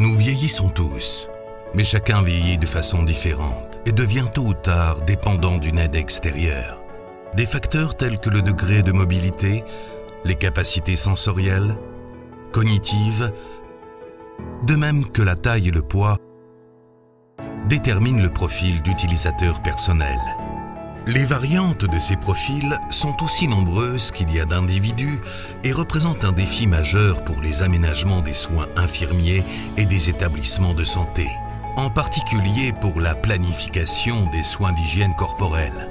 Nous vieillissons tous, mais chacun vieillit de façon différente et devient tôt ou tard dépendant d'une aide extérieure. Des facteurs tels que le degré de mobilité, les capacités sensorielles, cognitives, de même que la taille et le poids, déterminent le profil d'utilisateur personnel. Les variantes de ces profils sont aussi nombreuses qu'il y a d'individus et représentent un défi majeur pour les aménagements des soins infirmiers et des établissements de santé, en particulier pour la planification des soins d'hygiène corporelle.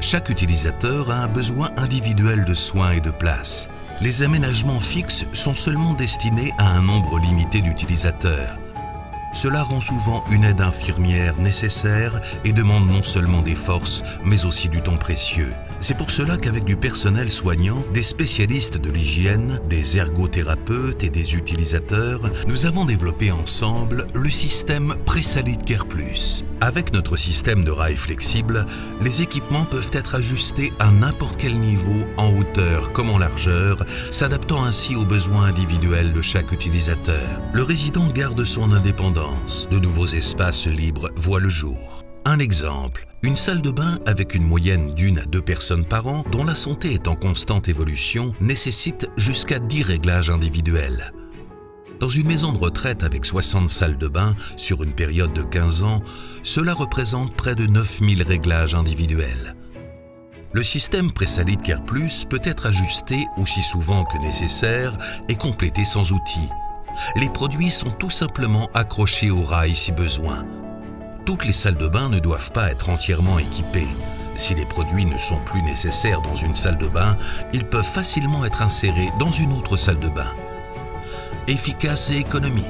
Chaque utilisateur a un besoin individuel de soins et de place. Les aménagements fixes sont seulement destinés à un nombre limité d'utilisateurs. Cela rend souvent une aide infirmière nécessaire et demande non seulement des forces, mais aussi du temps précieux. C'est pour cela qu'avec du personnel soignant, des spécialistes de l'hygiène, des ergothérapeutes et des utilisateurs, nous avons développé ensemble le système Presalid Care Plus. Avec notre système de rails flexibles, les équipements peuvent être ajustés à n'importe quel niveau, en hauteur comme en largeur, s'adaptant ainsi aux besoins individuels de chaque utilisateur. Le résident garde son indépendance. De nouveaux espaces libres voient le jour. Un exemple, une salle de bain avec une moyenne d'1 à 2 personnes par an dont la santé est en constante évolution nécessite jusqu'à 10 réglages individuels. Dans une maison de retraite avec 60 salles de bain sur une période de 15 ans, cela représente près de 9000 réglages individuels. Le système Presalid Care Plus peut être ajusté aussi souvent que nécessaire et complété sans outils. Les produits sont tout simplement accrochés au rail si besoin. Toutes les salles de bain ne doivent pas être entièrement équipées. Si les produits ne sont plus nécessaires dans une salle de bain, ils peuvent facilement être insérés dans une autre salle de bain. Efficace et économique.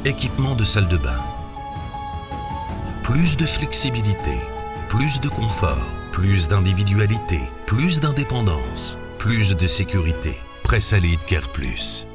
Équipement de salle de bain. Plus de flexibilité, plus de confort, plus d'individualité, plus d'indépendance, plus de sécurité. Presalid Care Plus.